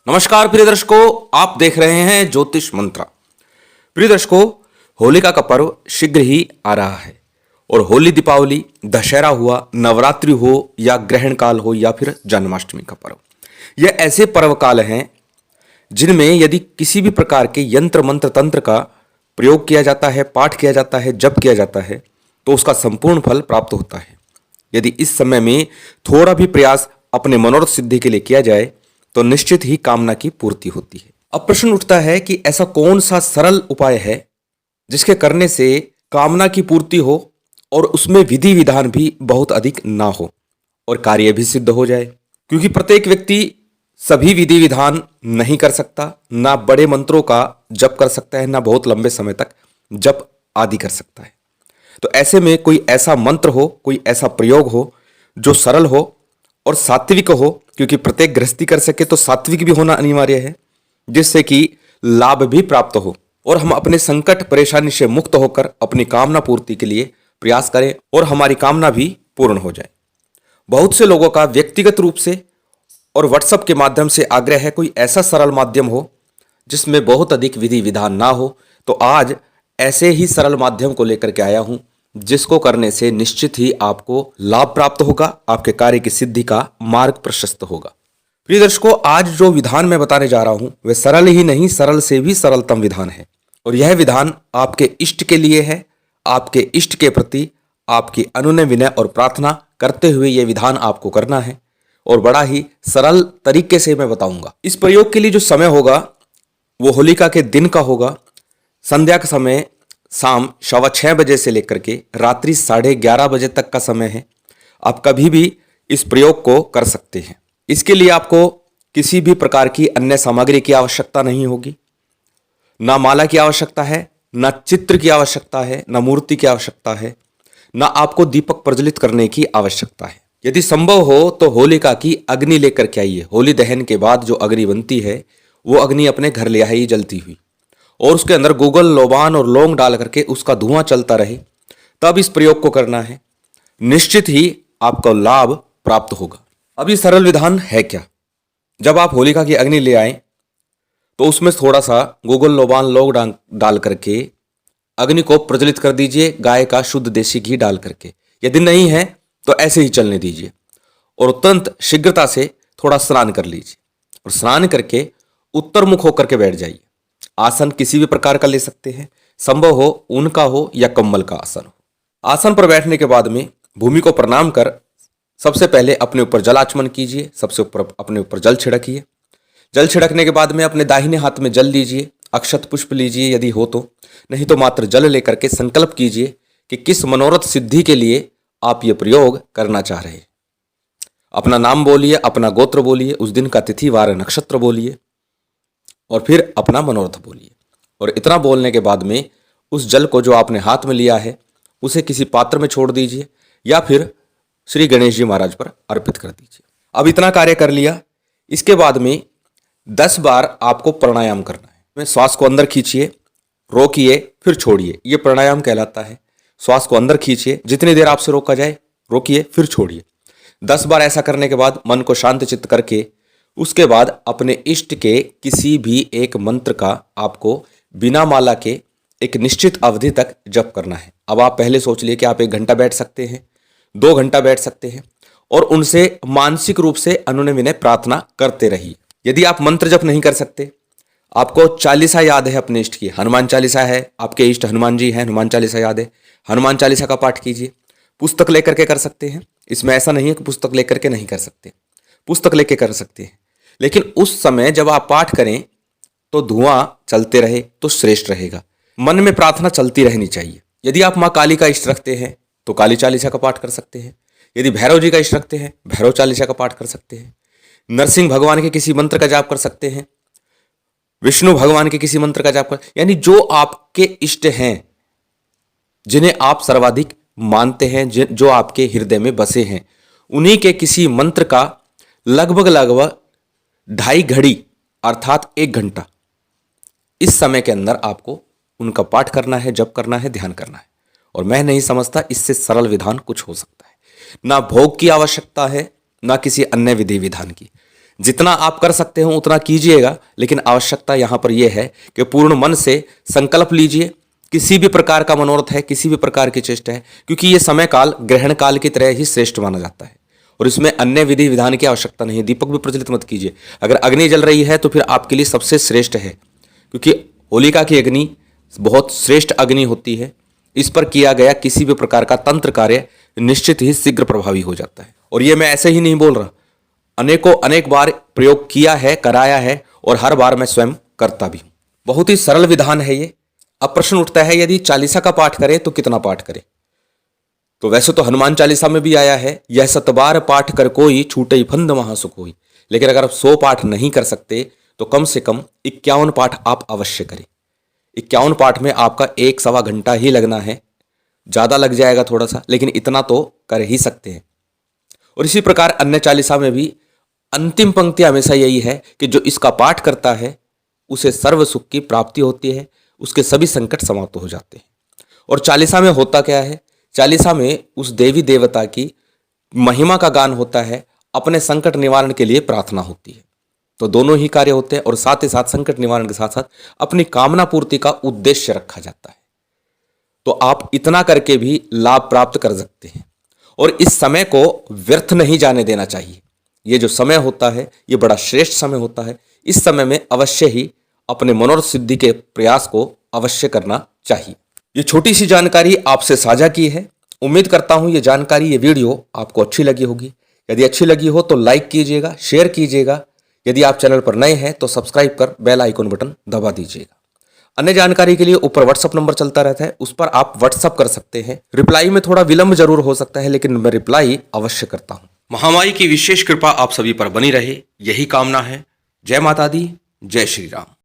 नमस्कार प्रिय दर्शकों, आप देख रहे हैं ज्योतिष मंत्रा। प्रिय दर्शकों, होलिका का पर्व शीघ्र ही आ रहा है और होली, दीपावली, दशहरा हुआ, नवरात्रि हो या ग्रहण काल हो या फिर जन्माष्टमी का पर्व, यह ऐसे पर्व काल हैं जिनमें यदि किसी भी प्रकार के यंत्र मंत्र तंत्र का प्रयोग किया जाता है, पाठ किया जाता है, जप किया जाता है तो उसका संपूर्ण फल प्राप्त होता है। यदि इस समय में थोड़ा भी प्रयास अपने मनोरथ सिद्धि के लिए किया जाए तो निश्चित ही कामना की पूर्ति होती है। अब प्रश्न उठता है कि ऐसा कौन सा सरल उपाय है जिसके करने से कामना की पूर्ति हो और उसमें विधि विधान भी बहुत अधिक ना हो और कार्य भी सिद्ध हो जाए। क्योंकि प्रत्येक व्यक्ति सभी विधि विधान नहीं कर सकता, ना बड़े मंत्रों का जप कर सकता है, ना बहुत लंबे समय तक जप आदि कर सकता है। तो ऐसे में कोई ऐसा मंत्र हो, कोई ऐसा प्रयोग हो जो सरल हो और सात्विक हो, क्योंकि प्रत्येक गृहस्थी कर सके तो सात्विक भी होना अनिवार्य है, जिससे कि लाभ भी प्राप्त हो और हम अपने संकट परेशानी से मुक्त होकर अपनी कामना पूर्ति के लिए प्रयास करें और हमारी कामना भी पूर्ण हो जाए। बहुत से लोगों का व्यक्तिगत रूप से और व्हाट्सएप के माध्यम से आग्रह है कोई ऐसा सरल माध्यम हो जिसमें बहुत अधिक विधि विधान ना हो। तो आज ऐसे ही सरल माध्यम को लेकर के आया हूं जिसको करने से निश्चित ही आपको लाभ प्राप्त होगा, आपके कार्य की सिद्धि का मार्ग प्रशस्त होगा। प्रिय दर्शकों, आज जो विधान मैं बताने जा रहा हूं वह सरल ही नहीं, सरल से भी सरलतम विधान है और यह विधान आपके इष्ट के लिए है। आपके इष्ट के प्रति आपकी अनुनय विनय और प्रार्थना करते हुए यह विधान आपको करना है और बड़ा ही सरल तरीके से मैं बताऊंगा। इस प्रयोग के लिए जो समय होगा वो होलिका के दिन का होगा। संध्या का समय शाम 6:15 बजे से लेकर के रात्रि 11:30 बजे तक का समय है। आप कभी भी इस प्रयोग को कर सकते हैं। इसके लिए आपको किसी भी प्रकार की अन्य सामग्री की आवश्यकता नहीं होगी, ना माला की आवश्यकता है, ना चित्र की आवश्यकता है, ना मूर्ति की आवश्यकता है, ना आपको दीपक प्रज्वलित करने की आवश्यकता है। यदि संभव हो तो होलिका की अग्नि लेकर के आइए। होली दहन के बाद जो अग्नि बनती है वो अग्नि अपने घर ले आइए जलती हुई और उसके अंदर गूगल, लोबान और लौंग डाल करके उसका धुआं चलता रहे, तब इस प्रयोग को करना है। निश्चित ही आपको लाभ प्राप्त होगा। अब ये सरल विधान है क्या? जब आप होलिका की अग्नि ले आए तो उसमें थोड़ा सा गूगल, लोबान, लौंग डाल करके अग्नि को प्रज्वलित कर दीजिए, गाय का शुद्ध देसी घी डाल करके। यदि नहीं है तो ऐसे ही चलने दीजिए और तुरंत शीघ्रता से थोड़ा स्नान कर लीजिए और स्नान करके उत्तर मुख होकर के बैठ जाइए। आसन किसी भी प्रकार का ले सकते हैं, संभव हो ऊन का हो या कंबल का आसन हो। आसन पर बैठने के बाद में भूमि को प्रणाम कर सबसे पहले अपने ऊपर जल आचमन कीजिए, सबसे ऊपर अपने ऊपर जल छिड़किए। जल छिड़कने के बाद में अपने दाहिने हाथ में जल लीजिए, अक्षत पुष्प लीजिए यदि हो तो, नहीं तो मात्र जल लेकर के संकल्प कीजिए कि किस मनोरथ सिद्धि के लिए आप ये प्रयोग करना चाह रहे हैं। अपना नाम बोलिए, अपना गोत्र बोलिए, उस दिन का तिथि वार नक्षत्र बोलिए और फिर अपना मनोरथ बोलिए। और इतना बोलने के बाद में उस जल को जो आपने हाथ में लिया है उसे किसी पात्र में छोड़ दीजिए या फिर श्री गणेश जी महाराज पर अर्पित कर दीजिए। अब इतना कार्य कर लिया, इसके बाद में 10 बार आपको प्राणायाम करना है। श्वास को अंदर खींचिए, रोकिए, फिर छोड़िए। ये प्राणायाम कहलाता है। श्वास को अंदर खींचिए, जितनी देर आपसे रोका जाए रोकिए, फिर छोड़िए। 10 बार ऐसा करने के बाद मन को शांत चित्त करके उसके बाद अपने इष्ट के किसी भी एक मंत्र का आपको बिना माला के एक निश्चित अवधि तक जप करना है। अब आप पहले सोच लिए कि आप 1 घंटा बैठ सकते हैं, 2 घंटा बैठ सकते हैं और उनसे मानसिक रूप से अनुनय विनय प्रार्थना करते रहिए। यदि आप मंत्र जप नहीं कर सकते, आपको चालीसा याद है अपने इष्ट की, हनुमान चालीसा है, आपके इष्ट हनुमान जी हैं, हनुमान चालीसा याद है, हनुमान चालीसा का पाठ कीजिए। पुस्तक लेकर के कर सकते हैं, इसमें ऐसा नहीं है कि पुस्तक लेकर के नहीं कर सकते, पुस्तक लेकर कर सकते हैं। लेकिन उस समय जब आप पाठ करें तो धुआं चलते रहे तो श्रेष्ठ रहेगा। मन में प्रार्थना चलती रहनी चाहिए। यदि आप माँ काली का इष्ट रखते हैं तो काली चालीसा का पाठ कर सकते हैं। यदि भैरव जी का इष्ट रखते हैं, भैरव चालीसा का पाठ कर सकते हैं। नरसिंह भगवान के किसी मंत्र का जाप कर सकते हैं, विष्णु भगवान के किसी मंत्र का जाप कर, यानी जो आपके इष्ट हैं, जिन्हें आप सर्वाधिक मानते हैं, जो आपके हृदय में बसे हैं, उन्हीं के किसी मंत्र का लगभग 2.5 घड़ी अर्थात 1 घंटा इस समय के अंदर आपको उनका पाठ करना है, जप करना है, ध्यान करना है। और मैं नहीं समझता इससे सरल विधान कुछ हो सकता है। ना भोग की आवश्यकता है, ना किसी अन्य विधि विधान की। जितना आप कर सकते हो उतना कीजिएगा, लेकिन आवश्यकता यहाँ पर यह है कि पूर्ण मन से संकल्प लीजिए। किसी भी प्रकार का मनोरथ है, किसी भी प्रकार की चेष्टा है, क्योंकि ये समय काल ग्रहण काल की तरह ही श्रेष्ठ माना जाता है और इसमें अन्य विधि विधान की आवश्यकता नहीं है। दीपक भी प्रज्वलित मत कीजिए। अगर अग्नि जल रही है तो फिर आपके लिए सबसे श्रेष्ठ है, क्योंकि होलिका की अग्नि बहुत श्रेष्ठ अग्नि होती है। इस पर किया गया किसी भी प्रकार का तंत्र कार्य निश्चित ही शीघ्र प्रभावी हो जाता है। और ये मैं ऐसे ही नहीं बोल रहा, अनेक बार प्रयोग किया है, कराया है और हर बार मैं स्वयं करता भी हूं। बहुत ही सरल विधान है ये। अब प्रश्न उठता है, यदि चालीसा का पाठ करें तो कितना पाठ करें? तो वैसे तो हनुमान चालीसा में भी आया है, यह 100 बार पाठ कर कोई छूटे फंद महासुख होई। लेकिन अगर आप 100 पाठ नहीं कर सकते तो कम से कम 51 पाठ आप अवश्य करें। 51 पाठ में आपका 1-1.25 घंटा ही लगना है, ज़्यादा लग जाएगा थोड़ा सा, लेकिन इतना तो कर ही सकते हैं। और इसी प्रकार अन्य चालीसा में भी अंतिम पंक्ति हमेशा यही है कि जो इसका पाठ करता है उसे सर्व सुख की प्राप्ति होती है, उसके सभी संकट समाप्त हो जाते हैं। और चालीसा में होता क्या है? चालीसा में उस देवी देवता की महिमा का गान होता है, अपने संकट निवारण के लिए प्रार्थना होती है। तो दोनों ही कार्य होते हैं और साथ ही साथ संकट निवारण के साथ साथ अपनी कामना पूर्ति का उद्देश्य रखा जाता है। तो आप इतना करके भी लाभ प्राप्त कर सकते हैं और इस समय को व्यर्थ नहीं जाने देना चाहिए। ये जो समय होता है ये बड़ा श्रेष्ठ समय होता है। इस समय में अवश्य ही अपने मनोरथ सिद्धि के प्रयास को अवश्य करना चाहिए। ये छोटी सी जानकारी आपसे साझा की है। उम्मीद करता हूं ये जानकारी, ये वीडियो आपको अच्छी लगी होगी। यदि अच्छी लगी हो तो लाइक कीजिएगा, शेयर कीजिएगा। यदि आप चैनल पर नए हैं तो सब्सक्राइब कर बेल आइकन बटन दबा दीजिएगा। अन्य जानकारी के लिए ऊपर व्हाट्सअप नंबर चलता रहता है, उस पर आप व्हाट्सअप कर सकते हैं। रिप्लाई में थोड़ा विलंब जरूर हो सकता है, लेकिन मैं रिप्लाई अवश्य करता हूं। महामाई की विशेष कृपा आप सभी पर बनी रहे, यही कामना है। जय माता दी, जय श्री राम।